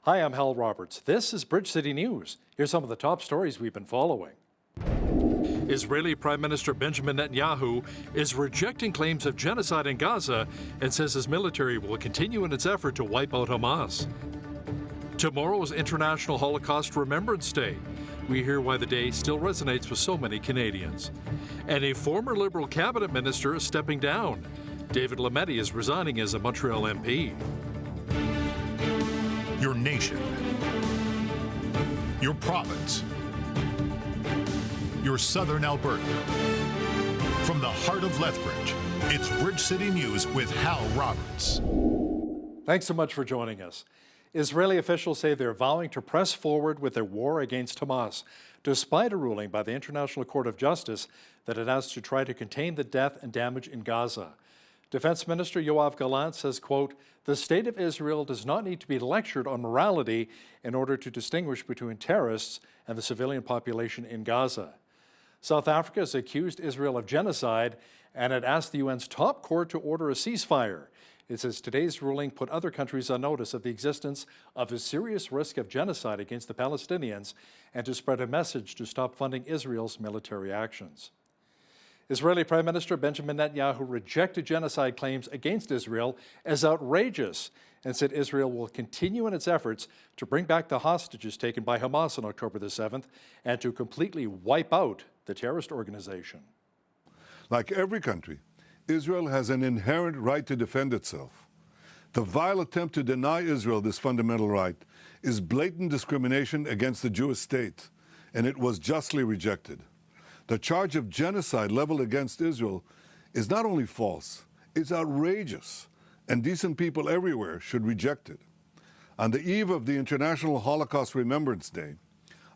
Hi, I'm Hal Roberts. This is Bridge City News. Here's some of the top stories we've been following. Israeli Prime Minister Benjamin Netanyahu is rejecting claims of genocide in Gaza and says his military will continue in its effort to wipe out Hamas. Tomorrow is International Holocaust Remembrance Day. We hear why the day still resonates with so many Canadians. And a former Liberal cabinet minister is stepping down. David Lametti is resigning as a Montreal MP. Your nation, your province, your southern Alberta. From the heart of Lethbridge, it's Bridge City News with Hal Roberts. Thanks so much for joining us. Israeli officials say they're vowing to press forward with their war against Hamas, despite a ruling by the International Court of Justice that it has to try to contain the death and damage in Gaza. Defense Minister Yoav Gallant says, quote, "The state of Israel does not need to be lectured on morality in order to distinguish between terrorists and the civilian population in Gaza." South Africa has accused Israel of genocide and it asked the UN's top court to order a ceasefire. It says today's ruling put other countries on notice of the existence of a serious risk of genocide against the Palestinians and to spread a message to stop funding Israel's military actions. Israeli Prime Minister Benjamin Netanyahu rejected genocide claims against Israel as outrageous and said Israel will continue in its efforts to bring back the hostages taken by Hamas on October the 7th and to completely wipe out the terrorist organization. Like every country, Israel has an inherent right to defend itself. The vile attempt to deny Israel this fundamental right is blatant discrimination against the Jewish state, and it was justly rejected. The charge of genocide leveled against Israel is not only false, it's outrageous, and decent people everywhere should reject it. On the eve of the International Holocaust Remembrance Day,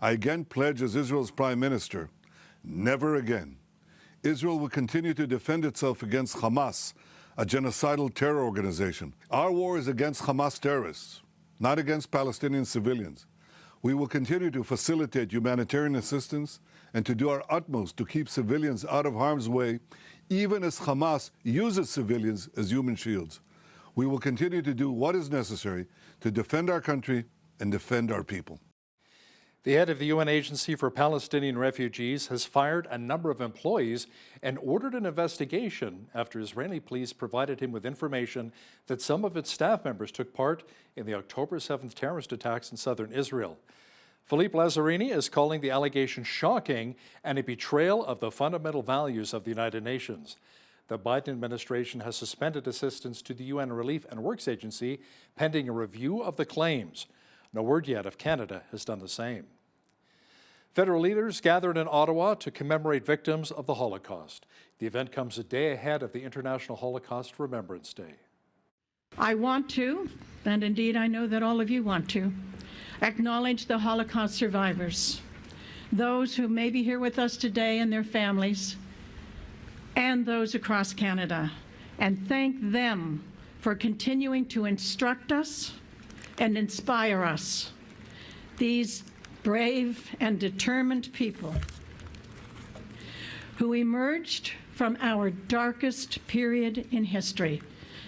I again pledge as Israel's Prime Minister, never again. Israel will continue to defend itself against Hamas, a genocidal terror organization. Our war is against Hamas terrorists, not against Palestinian civilians. We will continue to facilitate humanitarian assistance and to do our utmost to keep civilians out of harm's way, even as Hamas uses civilians as human shields. We will continue to do what is necessary to defend our country and defend our people. The head of the UN Agency for Palestinian Refugees has fired a number of employees and ordered an investigation after Israeli police provided him with information that some of its staff members took part in the October 7th terrorist attacks in southern Israel. Philippe Lazzarini is calling the allegation shocking and a betrayal of the fundamental values of the United Nations. The Biden administration has suspended assistance to the UN Relief and Works Agency pending a review of the claims. No word yet if Canada has done the same. Federal leaders gathered in Ottawa to commemorate victims of the Holocaust. The event comes a day ahead of the International Holocaust Remembrance Day. I want to, and indeed I know that all of you want to, acknowledge the Holocaust survivors, those who may be here with us today and their families, and those across Canada, and thank them for continuing to instruct us and inspire us. These brave and determined people who emerged from our darkest period in history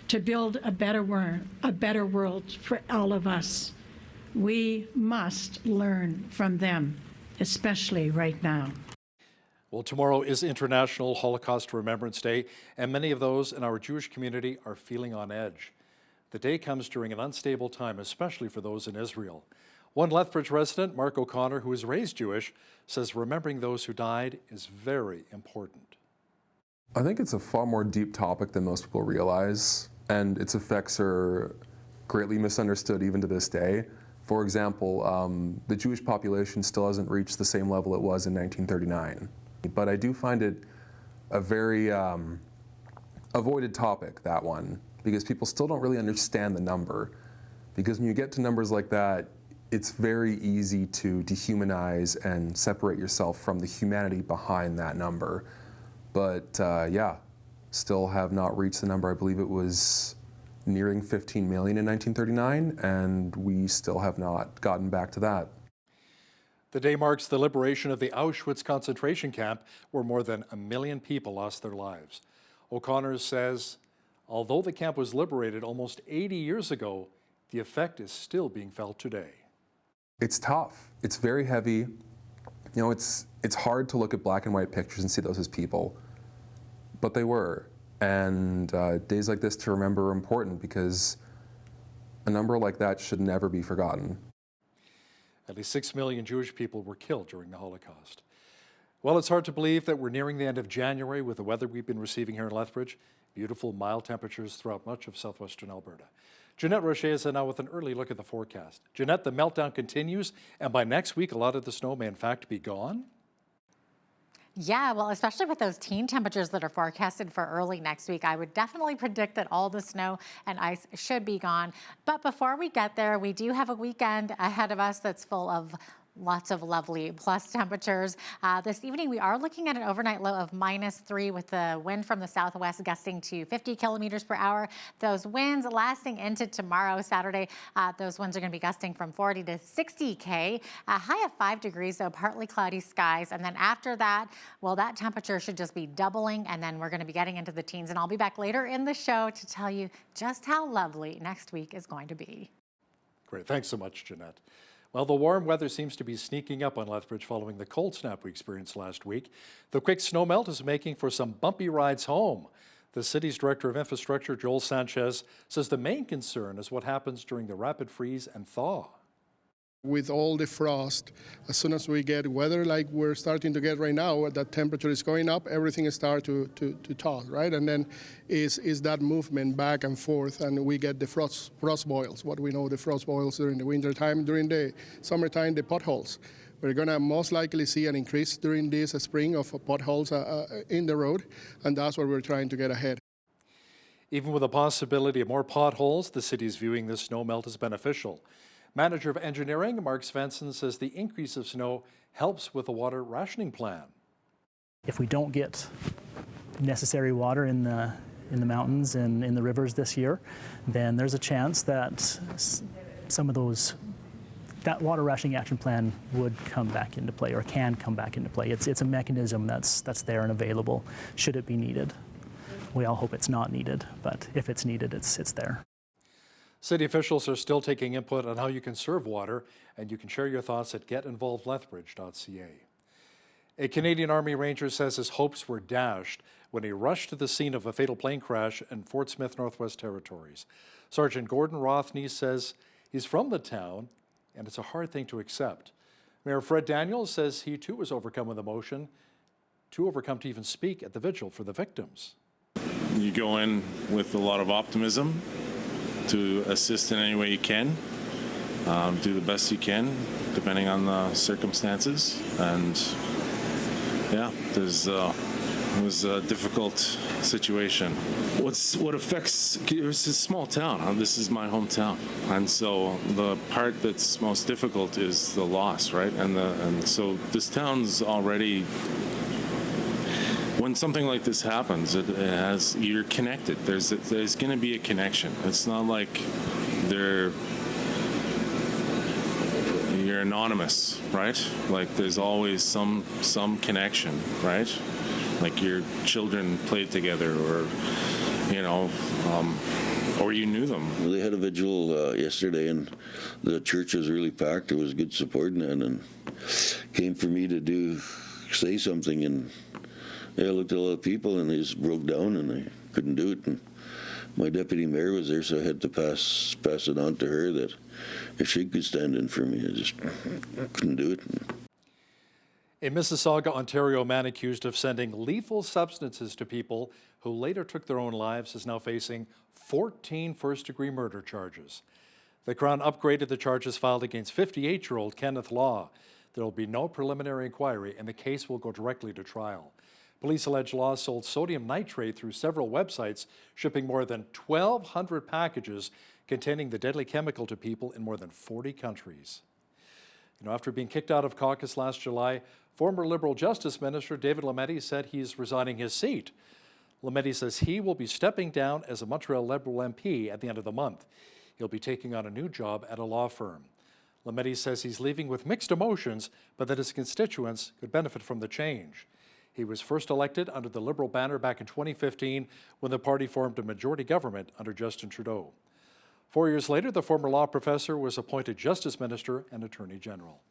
to build a better world for all of us. We must learn from them, especially right now. Well, tomorrow is International Holocaust Remembrance Day, and many of those in our Jewish community are feeling on edge. The day comes during an unstable time, especially for those in Israel. One Lethbridge resident, Mark O'Connor, who is raised Jewish, says remembering those who died is very important. I think it's a far more deep topic than most people realize, and its effects are greatly misunderstood even to this day. For example, the Jewish population still hasn't reached the same level it was in 1939. But I do find it a very avoided topic, that one, because people still don't really understand the number. Because when you get to numbers like that, it's very easy to dehumanize and separate yourself from the humanity behind that number. But yeah, still have not reached the number. I believe it was nearing 15 million in 1939, and we still have not gotten back to that. The day marks the liberation of the Auschwitz concentration camp, where more than 1 million people lost their lives. O'Connor says, although the camp was liberated almost 80 years ago, the effect is still being felt today. It's tough. It's very heavy. You know, it's hard to look at black and white pictures and see those as people, but they were. And days like this to remember are important because a number like that should never be forgotten. At least 6 million Jewish people were killed during the Holocaust. Well, it's hard to believe that we're nearing the end of January with the weather we've been receiving here in Lethbridge. Beautiful, mild temperatures throughout much of southwestern Alberta. Jeanette Rocher is now with an early look at the forecast. Jeanette, the meltdown continues, and by next week, a lot of the snow may in fact be gone? Yeah, well, especially with those teen temperatures that are forecasted for early next week, I would definitely predict that all the snow and ice should be gone. But before we get there, we do have a weekend ahead of us that's full of lots of lovely plus temperatures. This evening, we are looking at an overnight low of -3 with the wind from the southwest gusting to 50 kilometers per hour. Those winds lasting into tomorrow, Saturday. Those winds are going to be gusting from 40 to 60 K. A high of 5 degrees, though, partly cloudy skies. And then after that, well, that temperature should just be doubling. And then we're going to be getting into the teens. And I'll be back later in the show to tell you just how lovely next week is going to be. Great. Thanks so much, Jeanette. Well, the warm weather seems to be sneaking up on Lethbridge following the cold snap we experienced last week. The quick snow melt is making for some bumpy rides home. The city's Director of Infrastructure, Joel Sanchez, says the main concern is what happens during the rapid freeze and thaw. With all the frost, as soon as we get weather like we're starting to get right now, that temperature is going up, everything starts to thaw, right? And then is that movement back and forth, and we get the frost boils, what we know the frost boils during the winter time. During the summertime, the potholes. We're going to most likely see an increase during this spring of potholes in the road, and that's what we're trying to get ahead. Even with the possibility of more potholes, the city is viewing this snow melt as beneficial. Manager of Engineering, Mark Svensson, says the increase of snow helps with the water rationing plan. If we don't get necessary water in the mountains and in the rivers this year, then there's a chance that some of that water rationing action plan would come back into play or can come back into play. It's a mechanism that's there and available should it be needed. We all hope it's not needed, but if it's needed, it's there. City officials are still taking input on how you conserve water, and you can share your thoughts at getinvolvedlethbridge.ca. A Canadian Army Ranger says his hopes were dashed when he rushed to the scene of a fatal plane crash in Fort Smith, Northwest Territories. Sergeant Gordon Rothney says he's from the town, and it's a hard thing to accept. Mayor Fred Daniels says he too was overcome with emotion, too overcome to even speak at the vigil for the victims. You go in with a lot of optimism to assist in any way you can, do the best you can, depending on the circumstances. And yeah, it was a difficult situation. What affects, it's a small town. This is my hometown. And so the part that's most difficult is the loss, right? And so this town's already, when something like this happens, you're connected. There's going to be a connection. It's not like you're anonymous, right? Like there's always some connection, right? Like your children played together, or or you knew them. Well, they had a vigil yesterday, and the church was really packed. There was good support in it, and came for me to say something, and I looked at a lot of people, and they just broke down, and I couldn't do it. And my deputy mayor was there, so I had to pass it on to her that if she could stand in for me, I just couldn't do it. A Mississauga, Ontario man accused of sending lethal substances to people who later took their own lives is now facing 14 first-degree murder charges. The Crown upgraded the charges filed against 58-year-old Kenneth Law. There will be no preliminary inquiry, and the case will go directly to trial. Police allege Law sold sodium nitrate through several websites, shipping more than 1,200 packages containing the deadly chemical to people in more than 40 countries. After being kicked out of caucus last July, former Liberal Justice Minister David Lametti said he's resigning his seat. Lametti says he will be stepping down as a Montreal Liberal MP at the end of the month. He'll be taking on a new job at a law firm. Lametti says he's leaving with mixed emotions, but that his constituents could benefit from the change. He was first elected under the Liberal banner back in 2015 when the party formed a majority government under Justin Trudeau. 4 years later, the former law professor was appointed Justice Minister and Attorney General.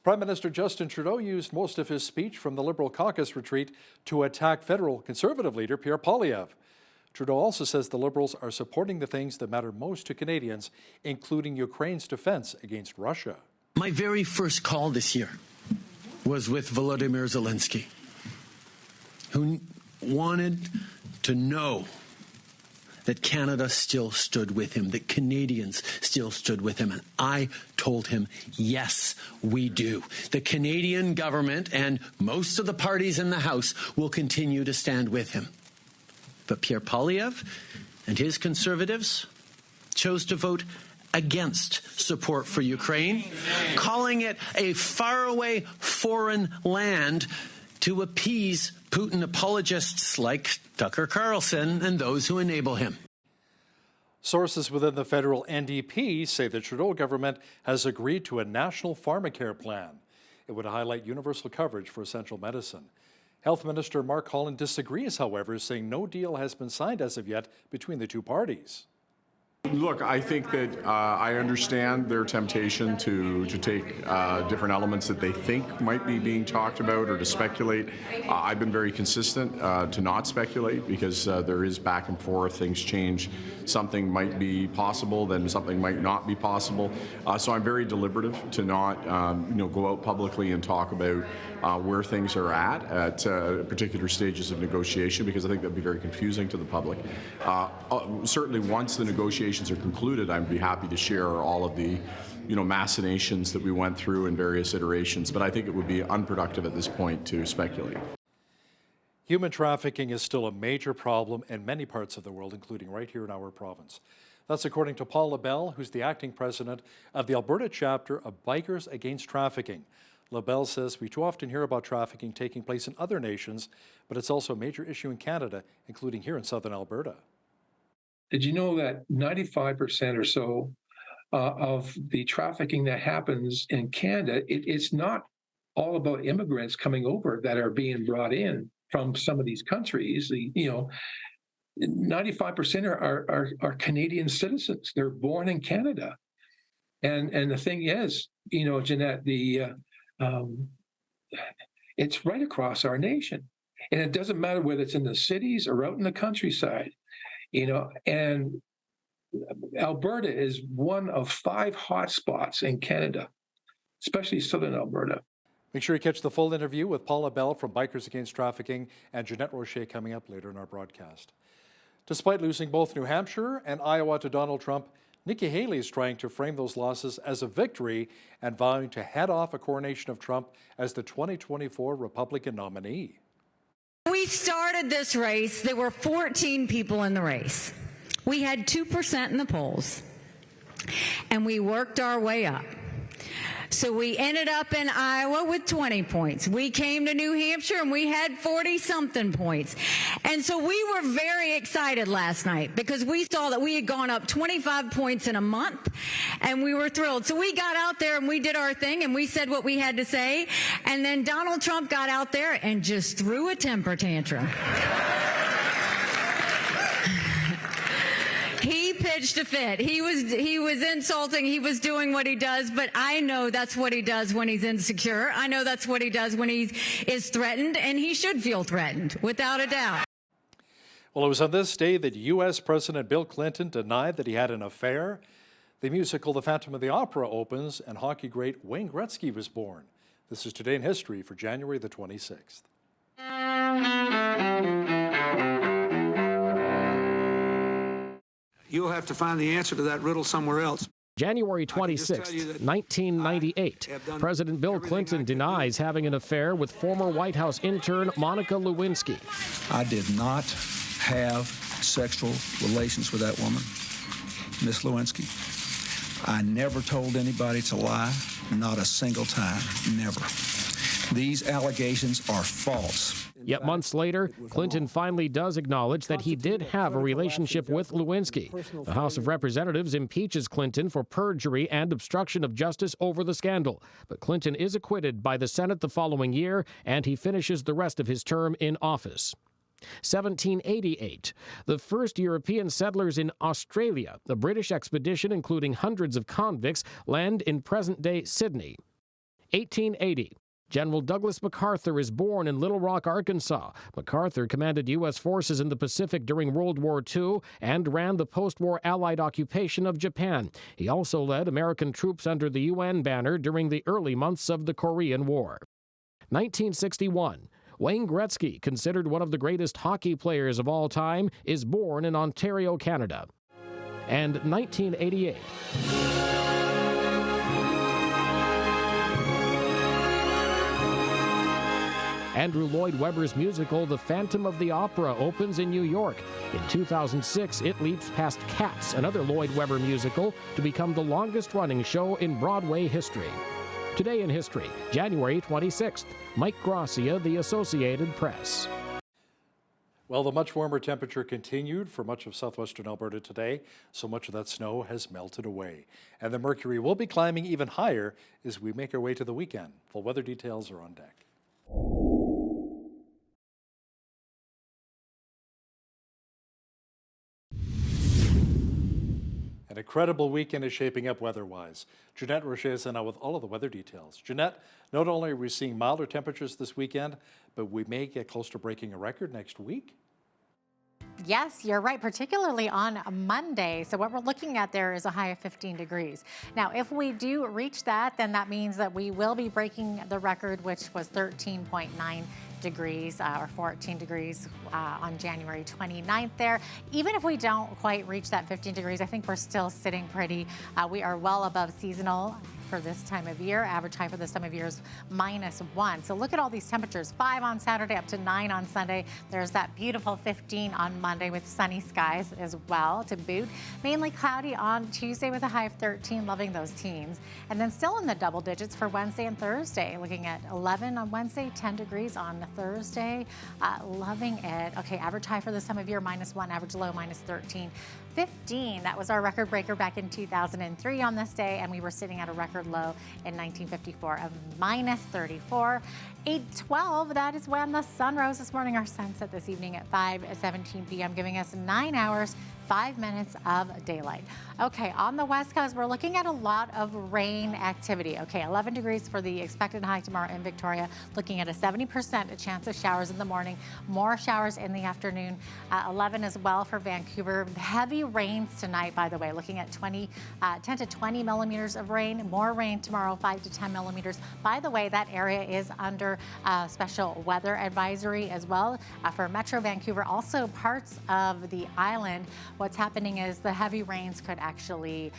Prime Minister Justin Trudeau used most of his speech from the Liberal caucus retreat to attack federal Conservative leader Pierre Poilievre. Trudeau also says the Liberals are supporting the things that matter most to Canadians, including Ukraine's defense against Russia. My very first call this year was with Volodymyr Zelensky, who wanted to know that Canada still stood with him, that Canadians still stood with him. And I told him, yes, we do. The Canadian government and most of the parties in the House will continue to stand with him. But Pierre Poilievre and his Conservatives chose to vote against support for Ukraine, calling it a faraway foreign land to appease Putin apologists like Tucker Carlson and those who enable him. Sources within the federal NDP say the Trudeau government has agreed to a national pharmacare plan. It would highlight universal coverage for essential medicine. Health Minister Mark Holland disagrees, however, saying no deal has been signed as of yet between the two parties. Look, I think that I understand their temptation to take different elements that they think might be being talked about or to speculate. I've been very consistent to not speculate because there is back and forth, things change. Something might be possible, then something might not be possible. So I'm very deliberative to not go out publicly and talk about where things are at particular stages of negotiation, because I think that would be very confusing to the public. Certainly once the negotiations are concluded, I'd be happy to share all of the machinations that we went through in various iterations, but I think it would be unproductive at this point to speculate. Human trafficking is still a major problem in many parts of the world, including right here in our province. That's according to Paul LaBelle, who's the acting president of the Alberta chapter of Bikers Against Trafficking. LaBelle says we too often hear about trafficking taking place in other nations, but it's also a major issue in Canada, including here in southern Alberta. Did you know that 95% or so of the trafficking that happens in Canada, it's not all about immigrants coming over that are being brought in from some of these countries. 95% are Canadian citizens. They're born in Canada. And the thing is, Jeanette, it's right across our nation. And it doesn't matter whether it's in the cities or out in the countryside. And Alberta is one of 5 hotspots in Canada, especially southern Alberta. Make sure you catch the full interview with Paul LaBelle from Bikers Against Trafficking and Jeanette Rocher coming up later in our broadcast. Despite losing both New Hampshire and Iowa to Donald Trump, Nikki Haley is trying to frame those losses as a victory and vowing to head off a coronation of Trump as the 2024 Republican nominee. We started this race, there were 14 people in the race. We had 2% in the polls, and we worked our way up. So we ended up in Iowa with 20 points. We came to New Hampshire and we had 40-something points. And so we were very excited last night because we saw that we had gone up 25 points in a month, and we were thrilled. So we got out there and we did our thing and we said what we had to say. And then Donald Trump got out there and just threw a temper tantrum. He pitched a fit. He was insulting. He was doing what he does, but I know that's what he does when he's insecure. I know that's what he does when he is threatened, and he should feel threatened, without a doubt. Well, it was on this day that U.S. President Bill Clinton denied that he had an affair. The musical The Phantom of the Opera opens, and hockey great Wayne Gretzky was born. This is Today in History for January the 26th. You'll have to find the answer to that riddle somewhere else. January 26, 1998, President Bill Clinton denies having an affair with former White House intern Monica Lewinsky. I did not have sexual relations with that woman, Miss Lewinsky. I never told anybody to lie, not a single time, never. These allegations are false. Yet months later, Clinton finally does acknowledge that he did have a relationship with Lewinsky. The House of Representatives impeaches Clinton for perjury and obstruction of justice over the scandal. But Clinton is acquitted by the Senate the following year, and he finishes the rest of his term in office. 1788, the first European settlers in Australia, the British expedition including hundreds of convicts, land in present-day Sydney. 1880, General Douglas MacArthur is born in Little Rock, Arkansas. MacArthur commanded U.S. forces in the Pacific during World War II and ran the post-war Allied occupation of Japan. He also led American troops under the UN banner during the early months of the Korean War. 1961, Wayne Gretzky, considered one of the greatest hockey players of all time, is born in Ontario, Canada. And 1988. Andrew Lloyd Webber's musical The Phantom of the Opera opens in New York. In 2006, it leaps past Cats, another Lloyd Webber musical, to become the longest-running show in Broadway history. Today in history, January 26th. Mike Gracia, The Associated Press. Well, the much warmer temperature continued for much of southwestern Alberta today, so much of that snow has melted away. And the mercury will be climbing even higher as we make our way to the weekend. Full weather details are on deck. An incredible weekend is shaping up weather-wise. Jeanette Rocher is now with all of the weather details. Jeanette, not only are we seeing milder temperatures this weekend, but we may get close to breaking a record next week. Yes, you're right, particularly on Monday. So what we're looking at there is a high of 15 degrees. Now, if we do reach that, then that means that we will be breaking the record, which was 13.9 degrees or 14 degrees on January 29th there. Even if we don't quite reach that 15 degrees, I think we're still sitting pretty. We are well above seasonal for this time of year. Average high for this time of year is -1. So look at all these temperatures, 5 on Saturday up to 9 on Sunday. There's that beautiful 15 on Monday with sunny skies as well to boot. Mainly cloudy on Tuesday with a high of 13, loving those teens. And then still in the double digits for Wednesday and Thursday, looking at 11 on Wednesday, 10 degrees on Thursday. Loving it. Okay, average high for this time of year, -1, average low, -13. 15, that was our record breaker back in 2003 on this day, and we were sitting at a record low in 1954 of -34. 8:12, that is when the sun rose this morning. Our sunset this evening at 5:17 p.m., giving us 9 hours, 5 minutes of daylight. Okay, on the West Coast, we're looking at a lot of rain activity. Okay, 11 degrees for the expected high tomorrow in Victoria, looking at a 70% chance of showers in the morning, more showers in the afternoon, 11 as well for Vancouver. Heavy rains tonight, by the way, looking at 10 to 20 millimeters of rain, more rain tomorrow, 5 to 10 millimeters. By the way, that area is under special weather advisory as well for Metro Vancouver, also parts of the island. What's happening is the heavy rains could actually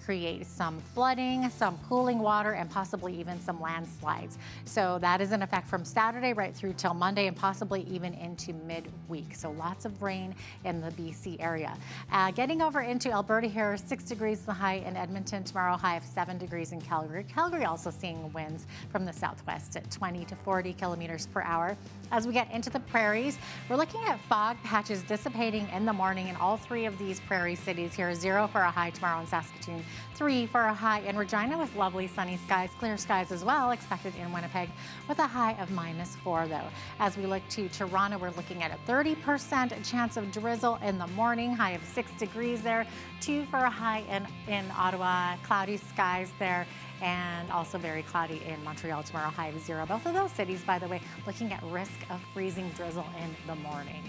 create some flooding, some pooling water, and possibly even some landslides. So that is in effect from Saturday right through till Monday and possibly even into midweek. So lots of rain in the BC area. Getting over into Alberta here, 6 degrees the high in Edmonton tomorrow, high of 7 degrees in Calgary. Calgary also seeing winds from the southwest at 20 to 40 kilometers per hour. As we get into the prairies, we're looking at fog patches dissipating in the morning in all 3 of these prairie cities here. 0 for a high tomorrow in Saskatoon, 3 for a high in Regina with lovely sunny skies, clear skies as well expected in Winnipeg with a high of -4 though. As we look to Toronto, we're looking at a 30% chance of drizzle in the morning, high of 6 degrees there, 2 for a high in Ottawa, cloudy skies there, and also very cloudy in Montreal tomorrow, high of 0. Both of those cities, by the way, looking at risk of freezing drizzle in the morning.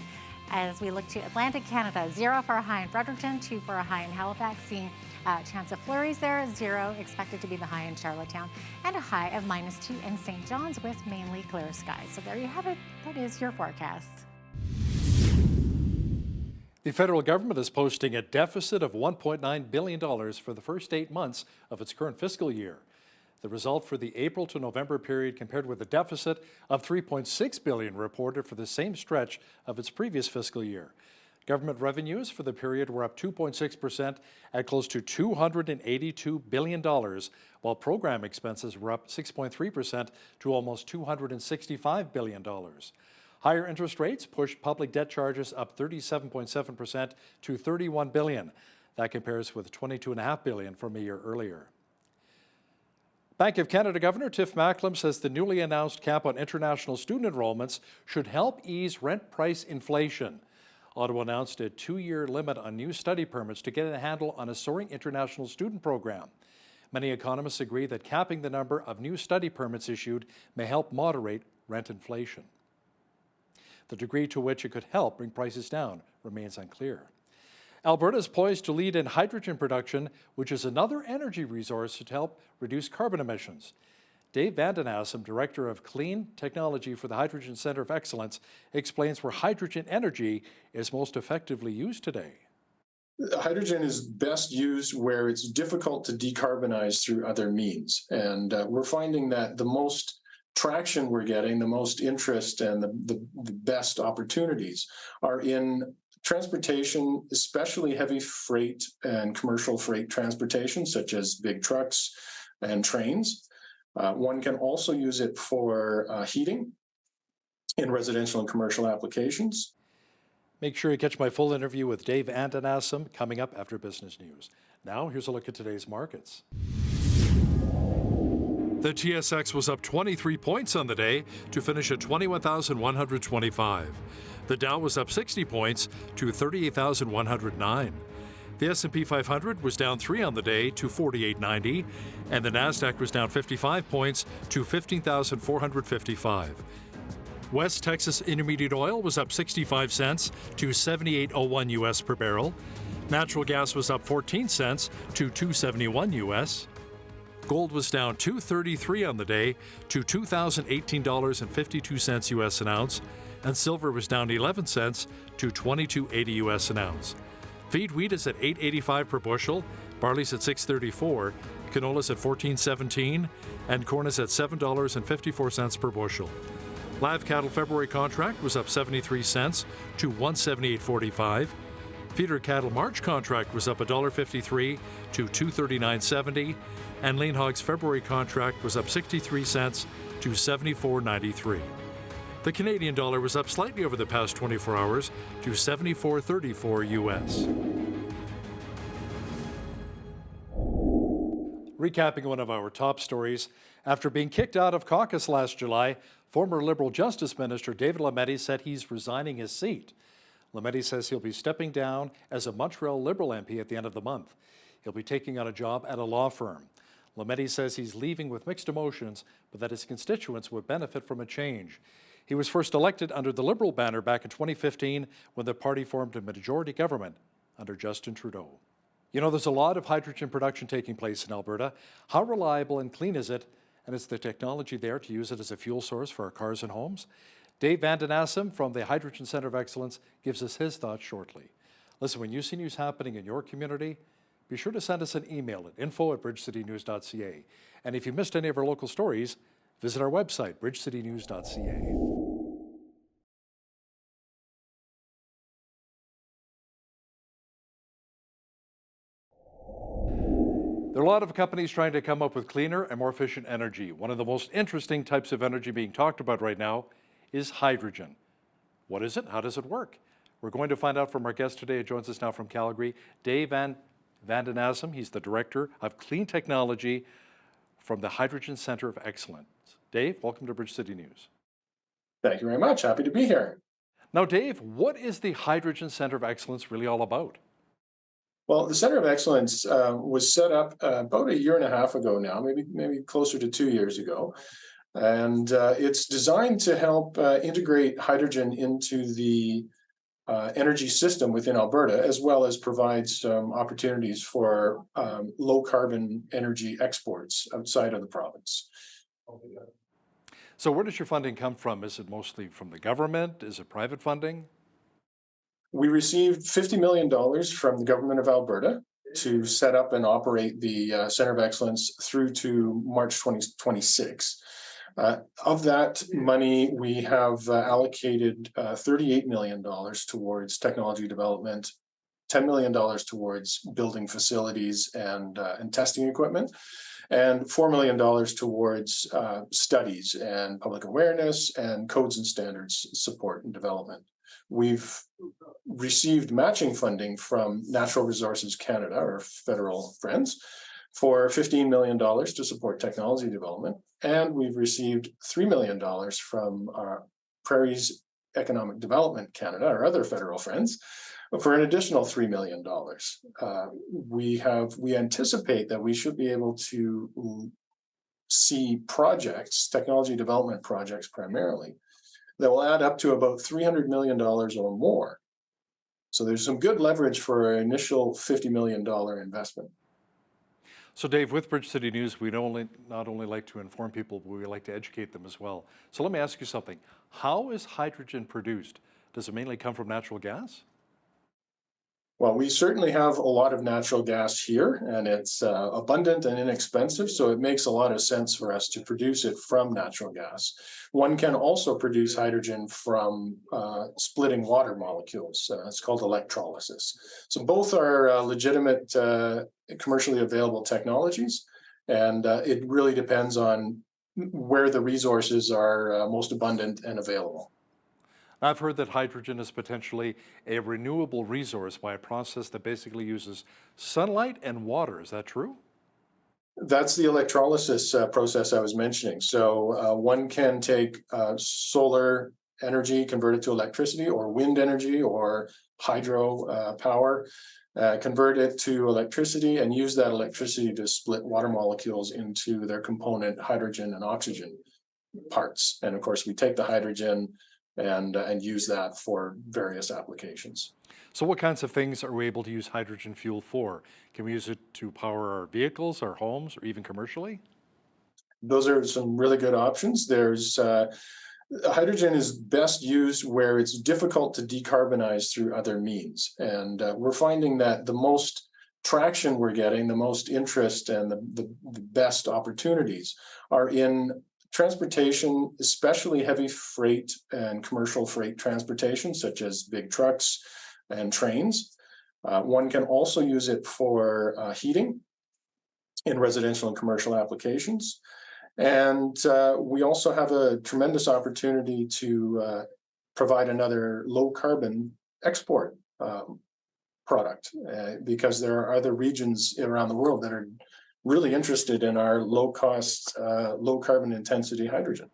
As we look to Atlantic Canada, 0 for a high in Fredericton, 2 for a high in Halifax, seeing a chance of flurries there, 0 expected to be the high in Charlottetown, and a high of -2 in St. John's with mainly clear skies. So there you have it. That is your forecast. The federal government is posting a deficit of $1.9 billion for the first 8 months of its current fiscal year. The result for the April to November period compared with a deficit of $3.6 billion reported for the same stretch of its previous fiscal year. Government revenues for the period were up 2.6% at close to $282 billion, while program expenses were up 6.3% to almost $265 billion. Higher interest rates pushed public debt charges up 37.7% to $31 billion. That compares with $22.5 billion from a year earlier. Bank of Canada Governor Tiff Macklem says the newly announced cap on international student enrollments should help ease rent price inflation. Ottawa announced a 2-year limit on new study permits to get a handle on a soaring international student program. Many economists agree that capping the number of new study permits issued may help moderate rent inflation. The degree to which it could help bring prices down remains unclear. Alberta is poised to lead in hydrogen production, which is another energy resource to help reduce carbon emissions. Dave Vandenassem, Director of Clean Technology for the Hydrogen Centre of Excellence, explains where hydrogen energy is most effectively used today. Hydrogen is best used where it's difficult to decarbonize through other means. And we're finding that the most traction we're getting, the most interest and the best opportunities are in transportation, especially heavy freight and commercial freight transportation, such as big trucks and trains. One can also use it for heating in residential and commercial applications. Make sure you catch my full interview with Dave Vandenassem coming up after business news. Now, here's a look at today's markets. The TSX was up 23 points on the day to finish at 21,125. The Dow was up 60 points to 38,109. The S&P 500 was down 3 on the day to 4890, and the Nasdaq was down 55 points to 15,455. West Texas Intermediate Oil was up 65 cents to 78.01 US per barrel. Natural gas was up 14 cents to 271 US. Gold was down $2.33 on the day to $2,018.52 US an ounce, and silver was down 11 cents to $22.80 US an ounce. Feed wheat is at $8.85 per bushel, barley's at $6.34, canola's at $14.17, and corn is at $7.54 per bushel. Live cattle February contract was up 73 cents to $178.45. Feeder cattle March contract was up $1.53 to $239.70, and lean hogs February contract was up 63 cents to $74.93. The Canadian dollar was up slightly over the past 24 hours to 74.34 US. Recapping one of our top stories, after being kicked out of caucus last July, former Liberal Justice Minister David Lametti said he's resigning his seat. Lametti says he'll be stepping down as a Montreal Liberal MP at the end of the month. He'll be taking on a job at a law firm. Lametti says he's leaving with mixed emotions, but that his constituents would benefit from a change. He was first elected under the Liberal banner back in 2015 when the party formed a majority government under Justin Trudeau. You know, there's a lot of hydrogen production taking place in Alberta. How reliable and clean is it? And is the technology there to use it as a fuel source for our cars and homes? Dave Vandenassem from the Hydrogen Centre of Excellence gives us his thoughts shortly. Listen, when you see news happening in your community, be sure to send us an email at info@bridgecitynews.ca. And if you missed any of our local stories, visit our website, bridgecitynews.ca. There are a lot of companies trying to come up with cleaner and more efficient energy. One of the most interesting types of energy being talked about right now is hydrogen. What is it? How does it work? We're going to find out from our guest today. It joins us now from Calgary, Dave Vandenassem. He's the Director of Clean Technology from the Hydrogen Centre of Excellence. Dave, welcome to Bridge City News. Thank you very much. Happy to be here. Now, Dave, what is the Hydrogen Centre of Excellence really all about? Well, the Center of Excellence was set up about 1.5 years ago now, maybe closer to 2 years ago. And it's designed to help integrate hydrogen into the energy system within Alberta, as well as provide some opportunities for low carbon energy exports outside of the province. So where does your funding come from? Is it mostly from the government? Is it private funding? We received $50 million from the government of Alberta to set up and operate the Center of Excellence through to March 2026. Of that money, we have allocated $38 million towards technology development, $10 million towards building facilities and testing equipment, and $4 million towards studies and public awareness and codes and standards support and development. We've received matching funding from Natural Resources Canada, our federal friends, for $15 million to support technology development. And we've received $3 million from our Prairies Economic Development Canada, our other federal friends, for an additional $3 million. We anticipate that we should be able to see projects, technology development projects primarily, that will add up to about $300 million or more. So there's some good leverage for an initial $50 million investment. So Dave, with Bridge City News, we not only like to inform people, but we like to educate them as well. So let me ask you something. How is hydrogen produced? Does it mainly come from natural gas? Well, we certainly have a lot of natural gas here, and it's abundant and inexpensive, so it makes a lot of sense for us to produce it from natural gas. One can also produce hydrogen from splitting water molecules. It's called electrolysis. So both are legitimate, commercially available technologies, and it really depends on where the resources are most abundant and available. I've heard that hydrogen is potentially a renewable resource by a process that basically uses sunlight and water. Is that true? That's the electrolysis process I was mentioning. So one can take solar energy, convert it to electricity, or wind energy, or hydro power, convert it to electricity, and use that electricity to split water molecules into their component hydrogen and oxygen parts. And of course, we take the hydrogen and use that for various applications. So what kinds of things are we able to use hydrogen fuel for? Can we use it to power our vehicles, our homes, or even commercially? Those are some really good options. There's hydrogen is best used where it's difficult to decarbonize through other means. And we're finding that the most traction we're getting, the most interest, and the best opportunities are in transportation, especially heavy freight and commercial freight transportation, such as big trucks and trains. One can also use it for heating in residential and commercial applications. And we also have a tremendous opportunity to provide another low carbon export product because there are other regions around the world that are really interested in our low cost, low carbon intensity hydrogen.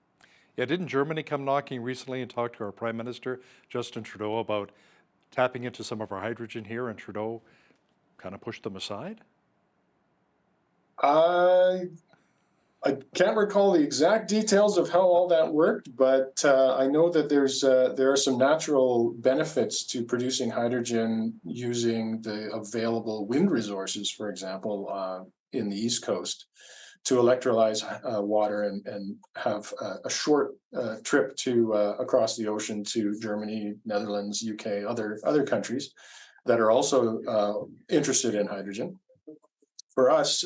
Yeah, didn't Germany come knocking recently and talk to our Prime Minister, Justin Trudeau, about tapping into some of our hydrogen here, and Trudeau kind of pushed them aside? I can't recall the exact details of how all that worked, but I know that there are some natural benefits to producing hydrogen using the available wind resources, for example, in the East Coast, to electrolyze water and have a short trip to across the ocean to Germany, Netherlands, UK, other countries that are also interested in hydrogen. For us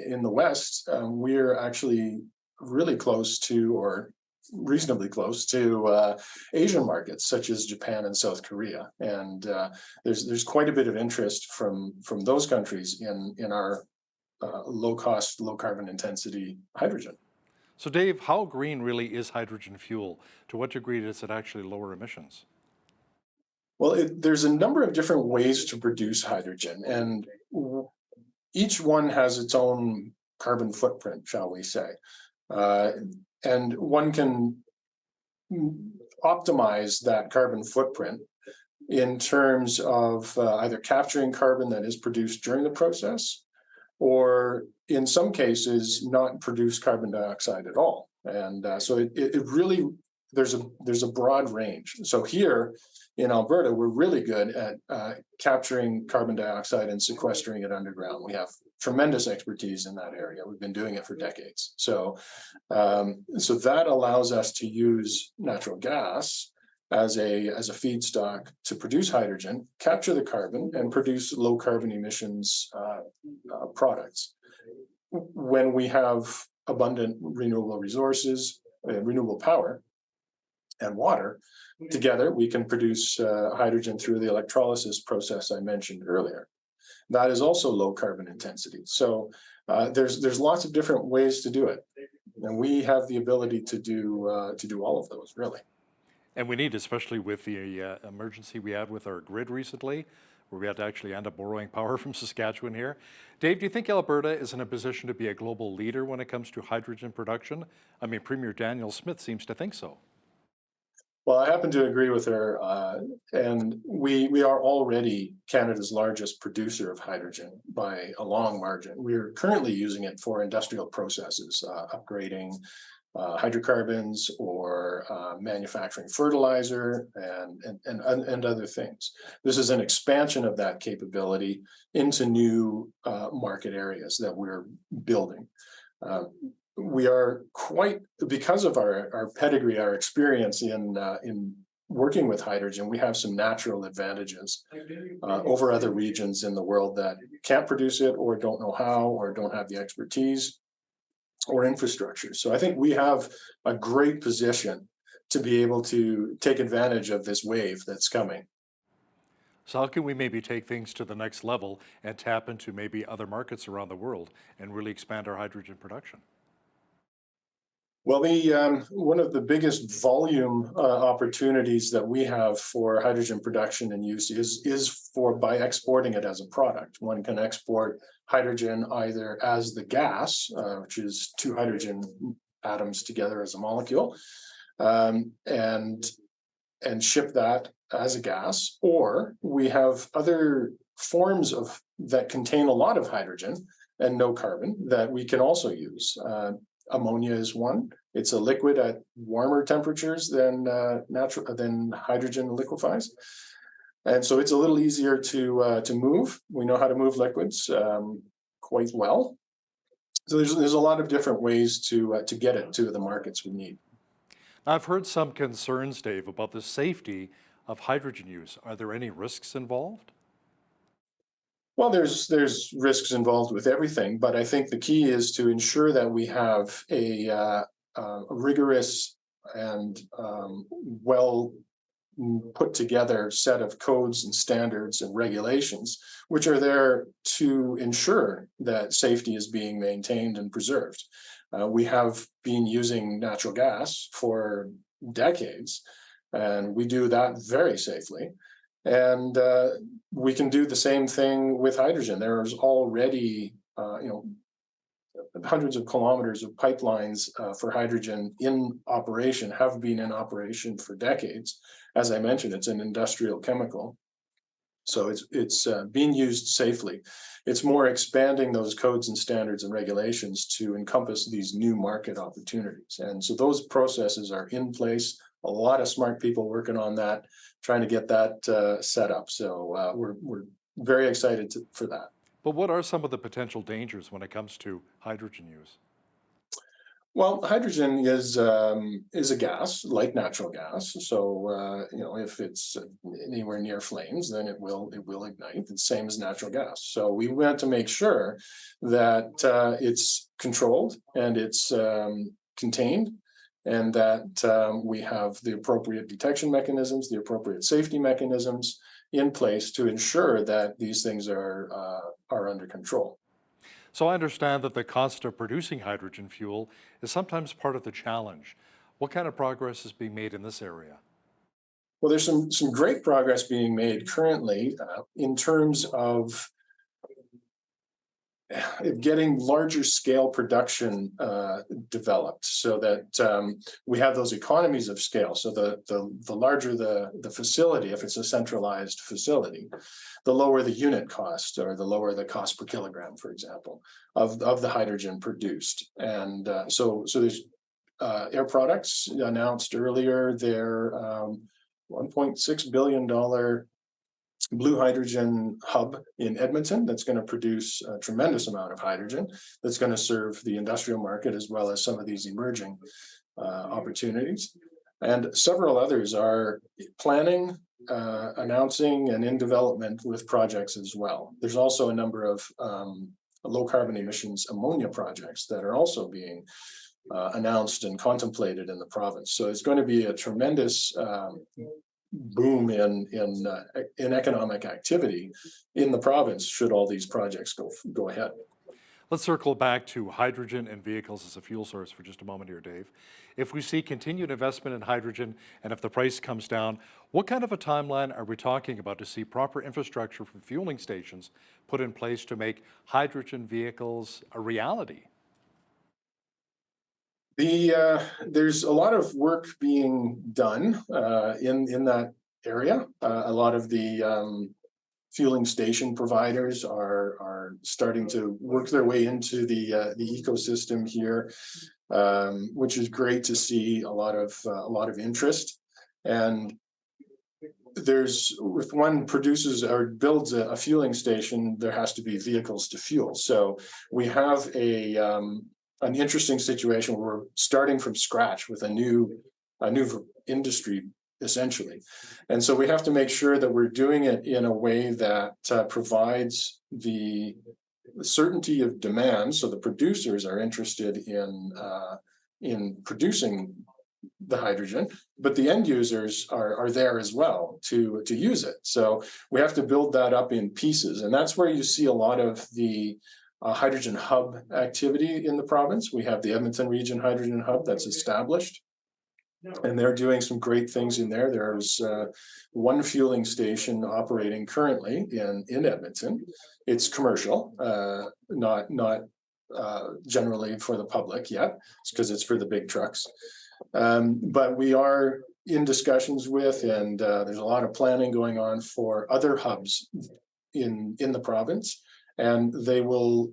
in the West, we're actually really close to, or reasonably close to, Asian markets such as Japan and South Korea, and there's quite a bit of interest from those countries in our low cost, low carbon intensity hydrogen. So Dave, how green really is hydrogen fuel? To what degree does it actually lower emissions? Well, there's a number of different ways to produce hydrogen, and each one has its own carbon footprint, shall we say. And one can optimize that carbon footprint in terms of either capturing carbon that is produced during the process, or in some cases, not produce carbon dioxide at all. And so it really, there's a broad range. So here in Alberta, we're really good at capturing carbon dioxide and sequestering it underground. We have tremendous expertise in that area. We've been doing it for decades. So, so that allows us to use natural gas as a feedstock to produce hydrogen, capture the carbon, and produce low carbon emissions products. When we have abundant renewable resources, renewable power, and water, together we can produce hydrogen through the electrolysis process I mentioned earlier. That is also low carbon intensity. So there's lots of different ways to do it, and we have the ability to do all of those, really. And we need, especially with the emergency we had with our grid recently, where we had to actually end up borrowing power from Saskatchewan here. Dave, do you think Alberta is in a position to be a global leader when it comes to hydrogen production? I mean, Premier Daniel Smith seems to think so. Well, I happen to agree with her, and we are already Canada's largest producer of hydrogen by a long margin. We are currently using it for industrial processes, upgrading hydrocarbons or manufacturing fertilizer and other things. This is an expansion of that capability into new market areas that we're building. We are quite, because of our pedigree, our experience in working with hydrogen, we have some natural advantages over other regions in the world that can't produce it or don't know how or don't have the expertise or infrastructure. So I think we have a great position to be able to take advantage of this wave that's coming. So how can we maybe take things to the next level and tap into maybe other markets around the world and really expand our hydrogen production? Well, one of the biggest volume opportunities that we have for hydrogen production and use is by exporting it as a product. One can export hydrogen either as the gas, which is two hydrogen atoms together as a molecule, and ship that as a gas, or we have other forms that contain a lot of hydrogen and no carbon that we can also use. Ammonia is one. It's a liquid at warmer temperatures than hydrogen liquefies, and so it's a little easier to move. We know how to move liquids quite well. So there's a lot of different ways to get it to the markets we need. I've heard some concerns, Dave, about the safety of hydrogen use. Are there any risks involved? Well, there's risks involved with everything, but I think the key is to ensure that we have a rigorous and well put together set of codes and standards and regulations, which are there to ensure that safety is being maintained and preserved. We have been using natural gas for decades, and we do that very safely. And we can do the same thing with hydrogen. There's already, hundreds of kilometers of pipelines for hydrogen in operation, have been in operation for decades. As I mentioned, it's an industrial chemical, so it's being used safely. It's more expanding those codes and standards and regulations to encompass these new market opportunities. And so those processes are in place. A lot of smart people working on that, trying to get that set up. So we're very excited for that. But what are some of the potential dangers when it comes to hydrogen use? Well, hydrogen is a gas like natural gas. So if it's anywhere near flames, then it will ignite. It's the same as natural gas. So we want to make sure that it's controlled and it's contained, and that we have the appropriate detection mechanisms, the appropriate safety mechanisms in place to ensure that these things are under control. So I understand that the cost of producing hydrogen fuel is sometimes part of the challenge. What kind of progress is being made in this area? Well, there's some great progress being made currently in terms of getting larger scale production developed, so that we have those economies of scale. So the larger the facility, if it's a centralized facility, the lower the unit cost, or the lower the cost per kilogram, for example, of the hydrogen produced. And so there's Air Products announced earlier their $1.6 billion blue hydrogen hub in Edmonton that's going to produce a tremendous amount of hydrogen that's going to serve the industrial market as well as some of these emerging opportunities. And several others are planning, announcing, and in development with projects as well. There's also a number of low carbon emissions ammonia projects that are also being announced and contemplated in the province. So it's going to be a tremendous boom in economic activity in the province should all these projects go ahead. Let's circle back to hydrogen and vehicles as a fuel source for just a moment here, Dave. If we see continued investment in hydrogen and if the price comes down, what kind of a timeline are we talking about to see proper infrastructure for fueling stations put in place to make hydrogen vehicles a reality? There's a lot of work being done in that area. A lot of the fueling station providers are starting to work their way into the ecosystem here, which is great to see a lot of interest. And if one produces or builds a fueling station, there has to be vehicles to fuel. So we have an interesting situation where we're starting from scratch with a new industry essentially. And so we have to make sure that we're doing it in a way that provides the certainty of demand, so the producers are interested in producing the hydrogen, but the end users are there as well to use it. So we have to build that up in pieces, and that's where you see a lot of the hydrogen hub activity in the province. We have the Edmonton Region Hydrogen Hub that's established, and they're doing some great things in there. There's one fueling station operating currently in Edmonton. It's commercial, not generally for the public yet, because it's for the big trucks. But we are in discussions with, and there's a lot of planning going on for other hubs in the province, and they will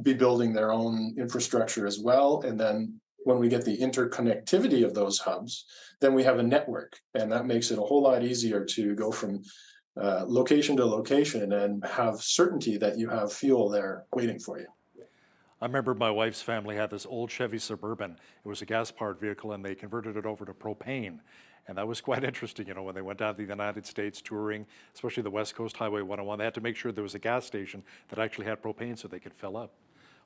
be building their own infrastructure as well. And then when we get the interconnectivity of those hubs, then we have a network, and that makes it a whole lot easier to go from location to location and have certainty that you have fuel there waiting for you. I remember my wife's family had this old Chevy Suburban. It was a gas-powered vehicle, and they converted it over to propane. And that was quite interesting, you know, when they went down to the United States touring, especially the West Coast Highway 101, they had to make sure there was a gas station that actually had propane so they could fill up.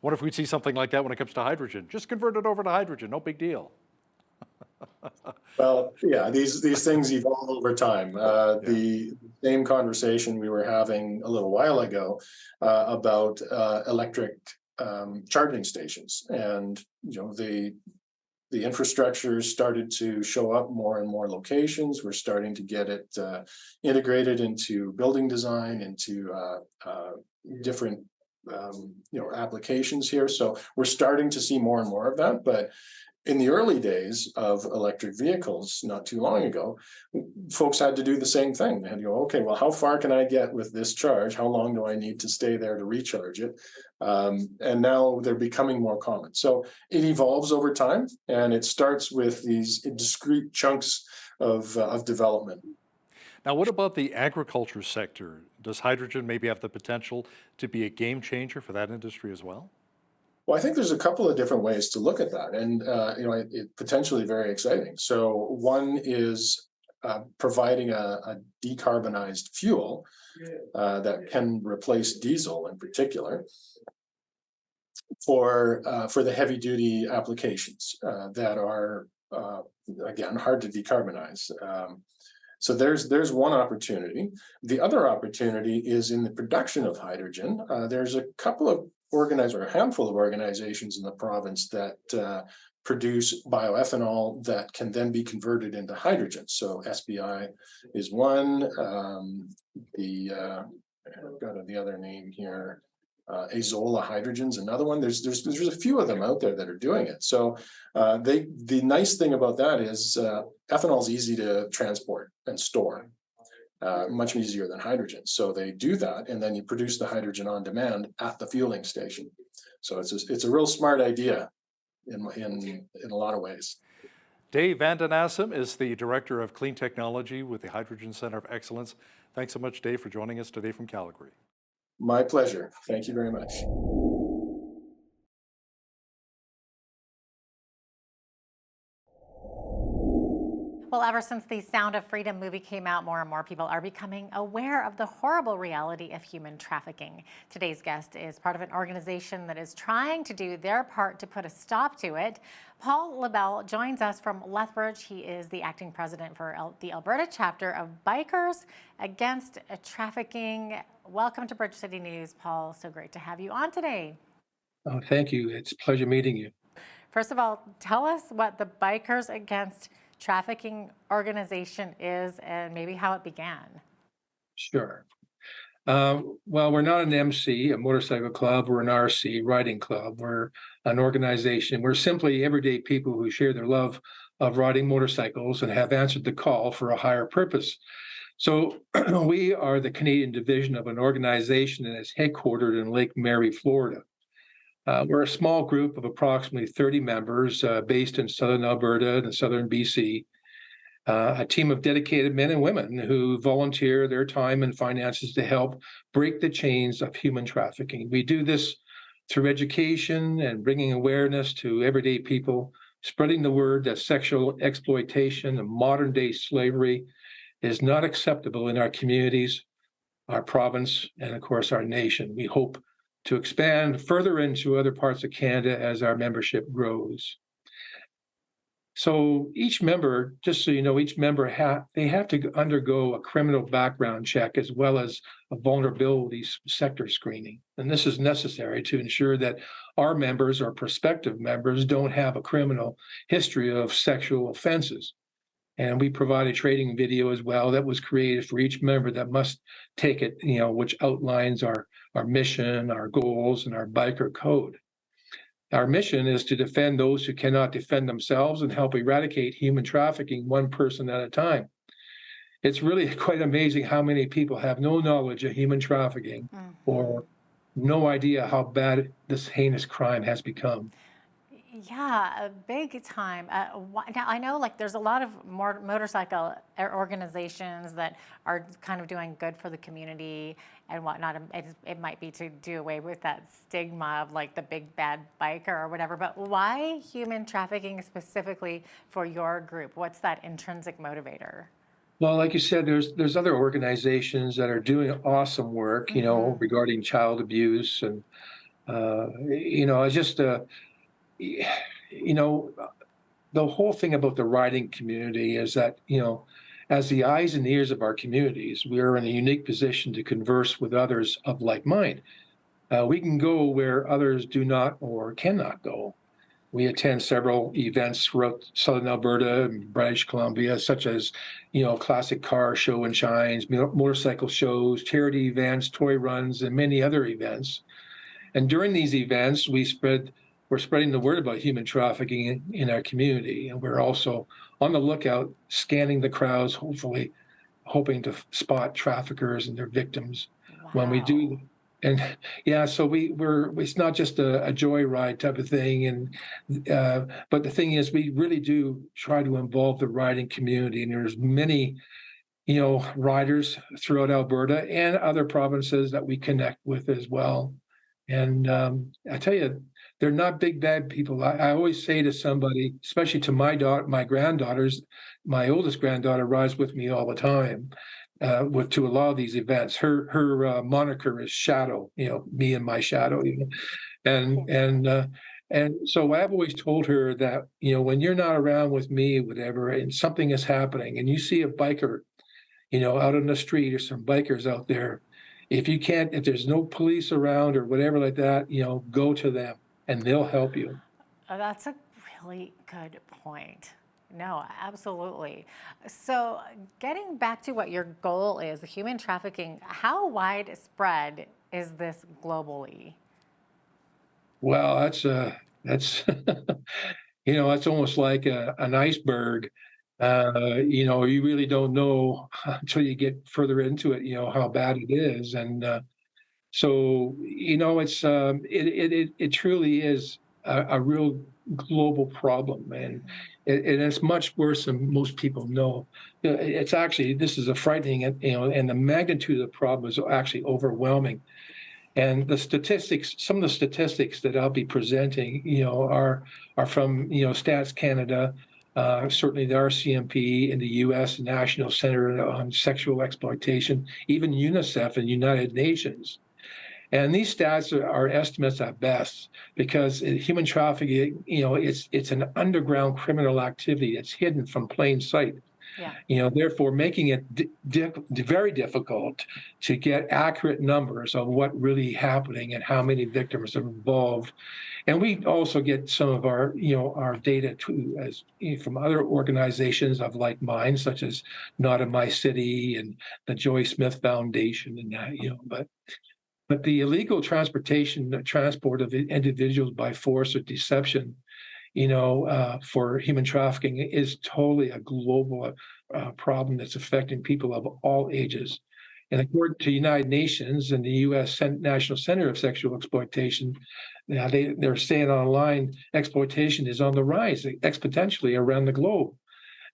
What if we'd see something like that when it comes to hydrogen? Just convert it over to hydrogen, no big deal. Well, yeah, these things evolve over time. The same conversation we were having a little while ago about electric charging stations, and you know, the infrastructure started to show up more and more locations. We're starting to get it integrated into building design, into different applications here. So we're starting to see more and more of that. But in the early days of electric vehicles, not too long ago, folks had to do the same thing. They had to go, okay, well, how far can I get with this charge? How long do I need to stay there to recharge it? And now they're becoming more common. So it evolves over time, and it starts with these discrete chunks of development. Now, what about the agriculture sector? Does hydrogen maybe have the potential to be a game changer for that industry as well? Well, I think there's a couple of different ways to look at that, and it's potentially very exciting. So one is providing a decarbonized fuel that can replace diesel in particular for the heavy duty applications that are again hard to decarbonize. So there's one opportunity. The other opportunity is in the production of hydrogen. There's a couple of a handful of organizations in the province that produce bioethanol that can then be converted into hydrogen. So SBI is one. I've got the other name here. Azola Hydrogen's another one. There's a few of them out there that are doing it. So the nice thing about that is ethanol is easy to transport and store. Much easier than hydrogen. So they do that, and then you produce the hydrogen on demand at the fueling station. So it's a real smart idea in a lot of ways. Dave Vanden Assem is the Director of Clean Technology with the Hydrogen Center of Excellence. Thanks so much, Dave, for joining us today from Calgary. My pleasure. Thank you very much. Well, ever since the Sound of Freedom movie came out, more and more people are becoming aware of the horrible reality of human trafficking. Today's guest is part of an organization that is trying to do their part to put a stop to it. Paul LaBelle joins us from Lethbridge. He is the acting president for the Alberta chapter of Bikers Against Trafficking. Welcome to Bridge City News, Paul. So great to have you on today. Oh, thank you. It's a pleasure meeting you. First of all, tell us what the Bikers Against Trafficking organization is and maybe how it began. Sure. Well, we're not an MC, a motorcycle club, or an RC, riding club. We're an organization. We're simply everyday people who share their love of riding motorcycles and have answered the call for a higher purpose. So we are the Canadian division of an organization that is headquartered in Lake Mary, Florida. We're a small group of approximately 30 members based in southern Alberta and southern BC. A team of dedicated men and women who volunteer their time and finances to help break the chains of human trafficking. We do this through education and bringing awareness to everyday people, spreading the word that sexual exploitation and modern-day slavery is not acceptable in our communities, our province, and of course, our nation. We hope to expand further into other parts of Canada as our membership grows. So each member, just so you know, each member they have to undergo a criminal background check as well as a vulnerability sector screening. And this is necessary to ensure that our members or prospective members don't have a criminal history of sexual offenses. And we provide a training video as well that was created for each member that must take it, which outlines our mission, our goals, and our biker code. Our mission is to defend those who cannot defend themselves and help eradicate human trafficking one person at a time. It's really quite amazing how many people have no knowledge of human trafficking or no idea how bad this heinous crime has become. Yeah, a big time. Now, I know there's a lot of motorcycle organizations that are kind of doing good for the community and whatnot. It might be to do away with that stigma of the big bad biker or whatever, but why human trafficking specifically for your group? What's that intrinsic motivator? Well, like you said, there's other organizations that are doing awesome work, regarding child abuse and, the whole thing about the riding community is that, as the eyes and ears of our communities, we are in a unique position to converse with others of like mind. We can go where others do not or cannot go. We attend several events throughout southern Alberta and British Columbia, such as, classic car show and shines, motorcycle shows, charity events, toy runs, and many other events. And during these events, we're spreading the word about human trafficking in our community. And we're also on the lookout, scanning the crowds, hoping to spot traffickers and their victims. Wow. When we do. And yeah, so it's not just a joyride type of thing. But the thing is, we really do try to involve the riding community. And there's many, riders throughout Alberta and other provinces that we connect with as well. And I tell you, they're not big bad people. I always say to somebody, especially to my granddaughters, my oldest granddaughter rides with me all the time to a lot of these events. Her moniker is Shadow, me and my shadow, and so I've always told her that, when you're not around with me, whatever, and something is happening, and you see a biker, out on the street or some bikers out there, if there's no police around or whatever like that, go to them and they'll help you. That's a really good point. No, absolutely. So getting back to what your goal is, human trafficking, how widespread is this globally? Well, that's that's almost like an iceberg. You really don't know until you get further into it, how bad it is. And so, it's it truly is a real global problem, and it's much worse than most people know. It's actually, this is a frightening, and the magnitude of the problem is actually overwhelming. And the statistics, some of the statistics that I'll be presenting, are from, Stats Canada, certainly the RCMP in the U.S. National Center on Sexual Exploitation, even UNICEF and United Nations. And these stats are estimates at best, because human trafficking, it's an underground criminal activity. It's hidden from plain sight. Therefore making it very difficult to get accurate numbers on what really happening and how many victims are involved. And we also get some of our, our data too, from other organizations of like mine, such as Not in My City and the Joy Smith Foundation and that, but the illegal transport of individuals by force or deception, for human trafficking is totally a global problem that's affecting people of all ages. And according to the United Nations and the U.S. National Center of Sexual Exploitation, they're saying online exploitation is on the rise exponentially around the globe.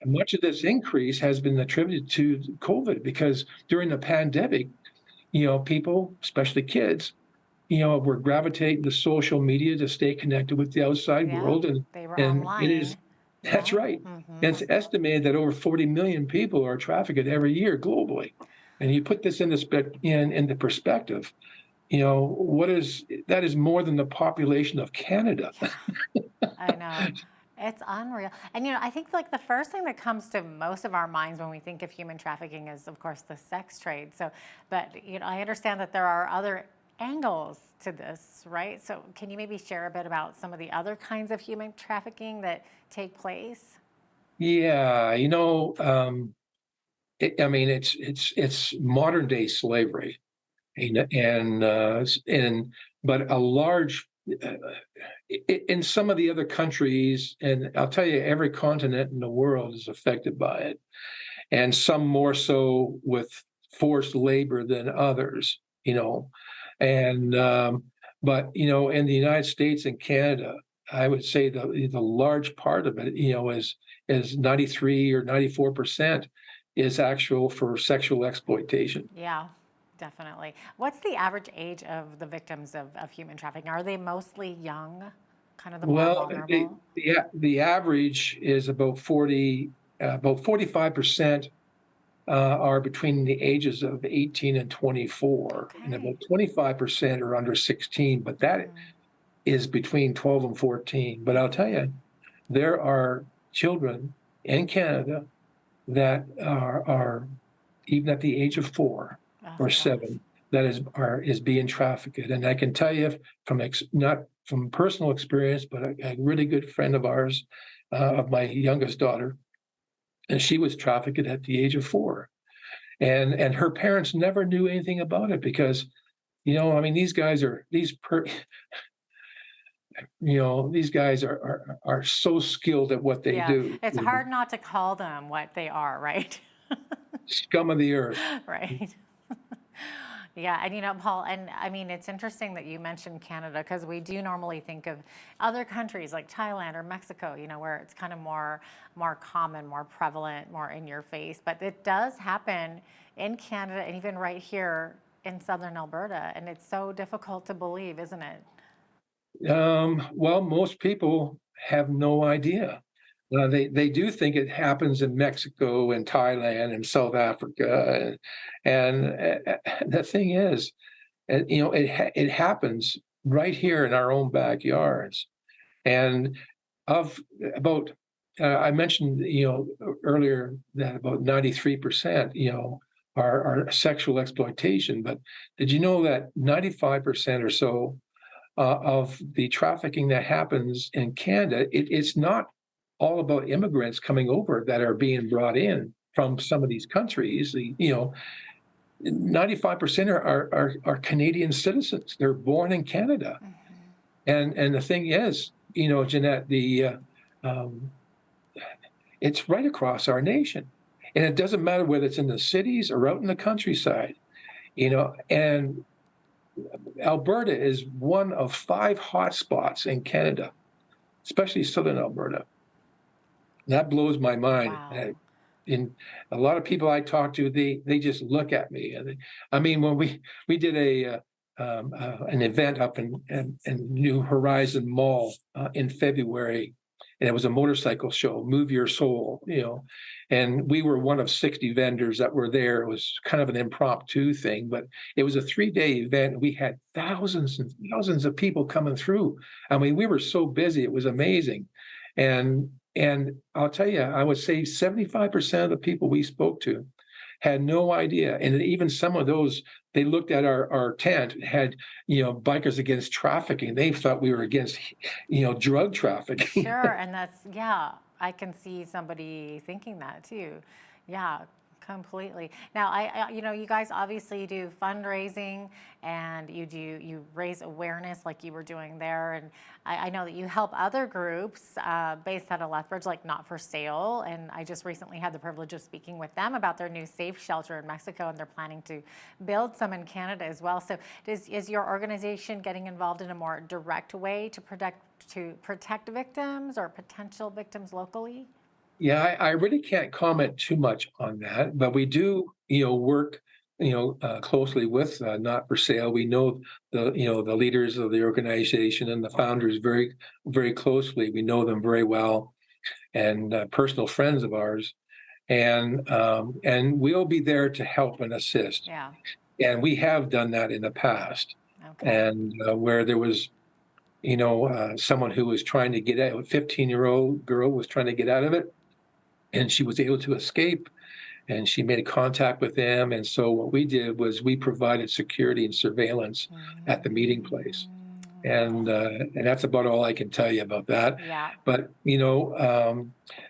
And much of this increase has been attributed to COVID because during the pandemic, people, especially kids, were gravitating to social media to stay connected with the outside world. And they were and online. it is, that's right. And it's estimated that over 40 million people are trafficked every year globally. And you put this into perspective, that is more than the population of Canada. I know. It's unreal. And, I think like the first thing that comes to most of our minds when we think of human trafficking is, of course, the sex trade. So, but, I understand that there are other angles to this, right? So can you maybe share a bit about some of the other kinds of human trafficking that take place? Yeah, it's modern day slavery, but a large in some of the other countries, and I'll tell you, every continent in the world is affected by it, and some more so with forced labor than others, but in the United States and Canada, I would say the large part of it, is 93 or 94% is actual for sexual exploitation. Yeah, definitely. What's the average age of the victims of human trafficking? Are they mostly young, kind of the more vulnerable? The average is about 45% are between the ages of 18 and 24, and about 25% are under 16, but that is between 12 and 14. But I'll tell you, there are children in Canada that are even at the age of 4 or 7 that is being trafficked. And I can tell you not from personal experience, but a really good friend of ours, of my youngest daughter, and she was trafficked at the age of 4. And her parents never knew anything about it because, these guys are so skilled at what they do. It's hard not to call them what they are, right? Scum of the earth. Right. Yeah, and Paul, and it's interesting that you mentioned Canada because we do normally think of other countries like Thailand or Mexico, where it's kind of more common, more prevalent, more in your face. But it does happen in Canada and even right here in southern Alberta, and it's so difficult to believe, isn't it? Well, most people have no idea. They do think it happens in Mexico and Thailand and South Africa, and the thing is, it happens right here in our own backyards. And I mentioned earlier that about 93% are sexual exploitation, but did you know that 95% or so of the trafficking that happens in Canada, it's not all about immigrants coming over that are being brought in from some of these countries. 95% are Canadian citizens. They're born in Canada. And the thing is, Jeanette, it's right across our nation. And it doesn't matter whether it's in the cities or out in the countryside, and Alberta is one of 5 hotspots in Canada, especially southern Alberta. That blows my mind. Wow. And a lot of people I talk to, they just look at me. When we did an event up in New Horizon Mall in February, and it was a motorcycle show, Move Your Soul, and we were one of 60 vendors that were there. It was kind of an impromptu thing, but it was a 3-day event. We had thousands and thousands of people coming through. We were so busy. It was amazing. And I'll tell you, I would say 75% of the people we spoke to had no idea. And even some of those, they looked at our tent, had, bikers against trafficking. They thought we were against, drug trafficking. Sure, and yeah, I can see somebody thinking that too. Yeah, completely. Now, you guys obviously do fundraising, and you raise awareness like you were doing there, and I know that you help other groups based out of Lethbridge, like Not for Sale, and I just recently had the privilege of speaking with them about their new safe shelter in Mexico, and they're planning to build some in Canada as well. So is your organization getting involved in a more direct way to protect victims or potential victims locally? Yeah, I really can't comment too much on that, but we do, work, closely with Not for Sale. We know the leaders of the organization and the founders very, very closely. We know them very well, and personal friends of ours, and we'll be there to help and assist. Yeah. And we have done that in the past, and where there was, someone who was trying to get out, a 15-year-old girl was trying to get out of it. And she was able to escape, and she made contact with them. And so what we did was we provided security and surveillance at the meeting place. And that's about all I can tell you about that. Yeah. But,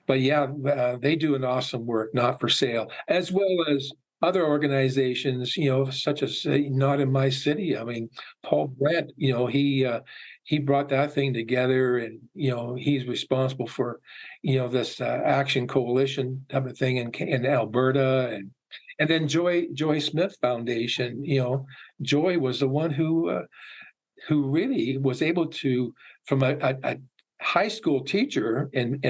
they do an awesome work, Not for Sale, as well as other organizations, such as Not in My City. I mean, Paul Brent, he brought that thing together, and he's responsible for this action coalition type of thing in Alberta, and then Joy Smith Foundation. Joy was the one who really was able to, from a high school teacher in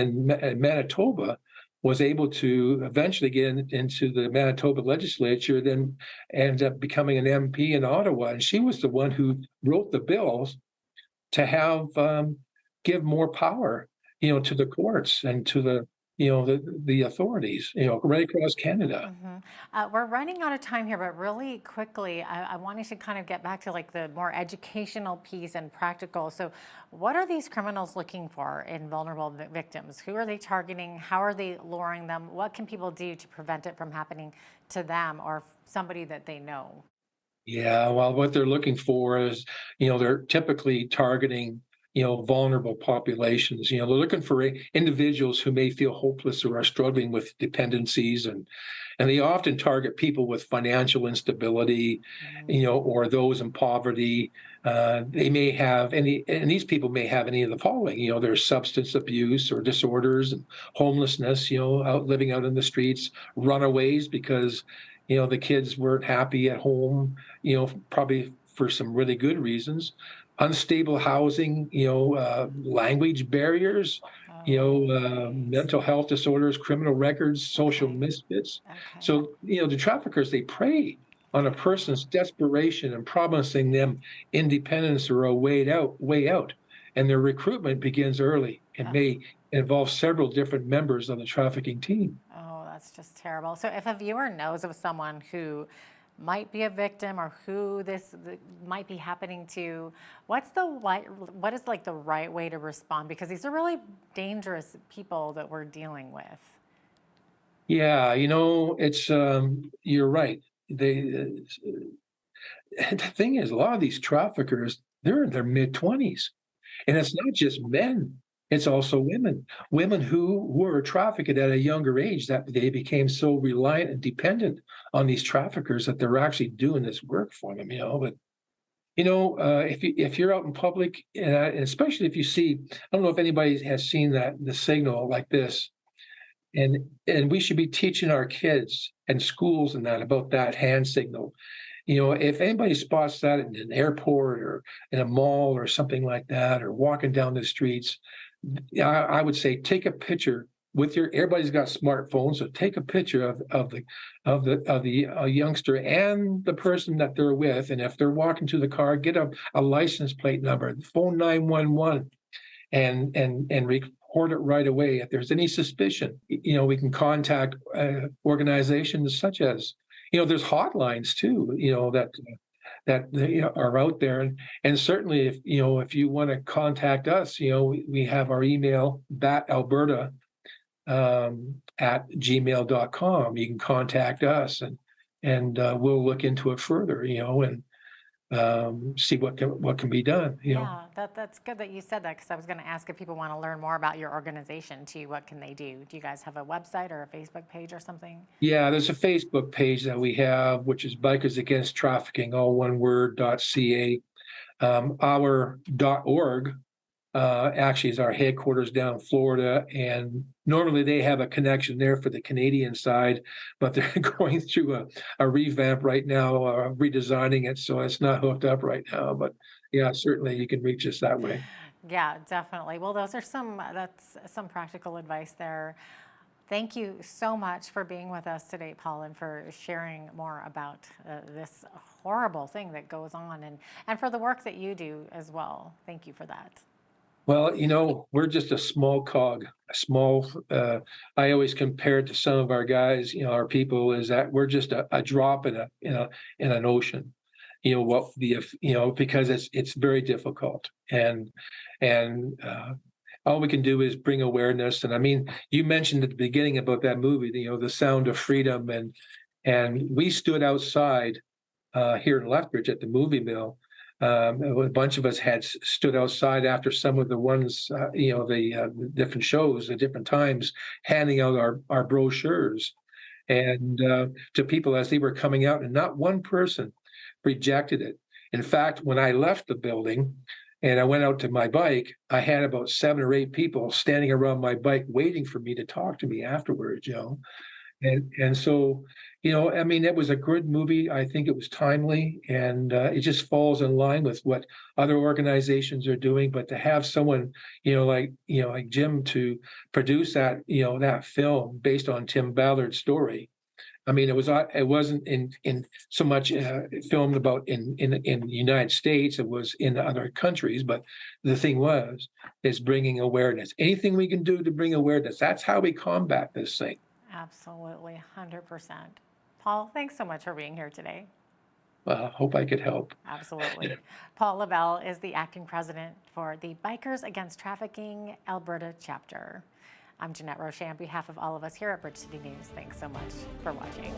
Manitoba, was able to eventually get into the Manitoba legislature, then ended up becoming an MP in Ottawa. And she was the one who wrote the bills to have give more power, to the courts and to the authorities, right across Canada. We're running out of time here, but really quickly, I wanted to kind of get back to like the more educational piece and practical. So what are these criminals looking for in vulnerable victims? Who are they targeting? How are they luring them? What can people do to prevent it from happening to them or somebody that they know? Yeah, well, what they're looking for is, they're typically targeting, vulnerable populations. They're looking for individuals who may feel hopeless or are struggling with dependencies, and they often target people with financial instability, or those in poverty. They may have and these people may have any of the following. There's substance abuse or disorders, and homelessness. Living out in the streets, runaways because the kids weren't happy at home, probably for some really good reasons. Unstable housing, language barriers, mental health disorders, criminal records, social misfits. So, the traffickers, they prey on a person's desperation and promising them independence or a way out. And their recruitment begins early and may involve several different members of the trafficking team. That's just terrible. So if a viewer knows of someone who might be a victim or who this might be happening to, what is like the right way to respond? Because these are really dangerous people that we're dealing with. Yeah, it's you're right. The thing is, a lot of these traffickers, they're in their mid-20s, and it's not just men. It's also women who were trafficked at a younger age, that they became so reliant and dependent on these traffickers that they're actually doing this work for them. But if you're out in public, and especially if you see, I don't know if anybody has seen the signal like this, and we should be teaching our kids and schools and that about that hand signal. If anybody spots that in an airport or in a mall or something like that, or walking down the streets, I would say take a picture with everybody's got smartphones, so take a picture of the youngster and the person that they're with, and if they're walking to the car, get a license plate number, phone 911, and report it right away. If there's any suspicion, we can contact organizations such as, there's hotlines too, that are out there. And certainly if you want to contact us, we have our email, batalberta at gmail.com. You can contact us and we'll look into it further, and see what can be done. Yeah, that's good that you said that, because I was going to ask if people want to learn more about your organization too. What can they do? Do you guys have a website or a Facebook page or something? Yeah, there's a Facebook page that we have, which is Bikers Against Trafficking, all one word, .ca. Our .org actually is our headquarters down in Florida, and normally they have a connection there for the Canadian side, but they're going through a revamp right now, redesigning it, so it's not hooked up right now. But yeah, certainly you can reach us that way. Yeah, definitely. Well, that's some practical advice there. Thank you so much for being with us today, Paul, and for sharing more about this horrible thing that goes on, and for the work that you do as well. Thank you for that. Well, we're just a small cog, I always compare it to some of our guys, our people, is that we're just a drop in an ocean, because it's very difficult. And all we can do is bring awareness. And I mean, you mentioned at the beginning about that movie, The Sound of Freedom. And we stood outside here in Lethbridge at the movie mill. A bunch of us had stood outside after some of the ones, the different shows at different times, handing out our brochures and to people as they were coming out, and not one person rejected it. In fact, when I left the building and I went out to my bike, I had about 7 or 8 people standing around my bike waiting for me to talk to me afterwards, And so, I mean, it was a good movie. I think it was timely, and it just falls in line with what other organizations are doing. But to have someone, like Jim, to produce that, that film based on Tim Ballard's story. I mean, it wasn't in so much filmed about in the United States. It was in other countries. But the thing is bringing awareness. Anything we can do to bring awareness. That's how we combat this thing. Absolutely, 100%. Paul, thanks so much for being here today. Hope I could help. Absolutely. Paul Lavelle is the acting president for the Bikers Against Trafficking Alberta chapter. I'm Jeanette Roche on behalf of all of us here at Bridge City News. Thanks so much for watching.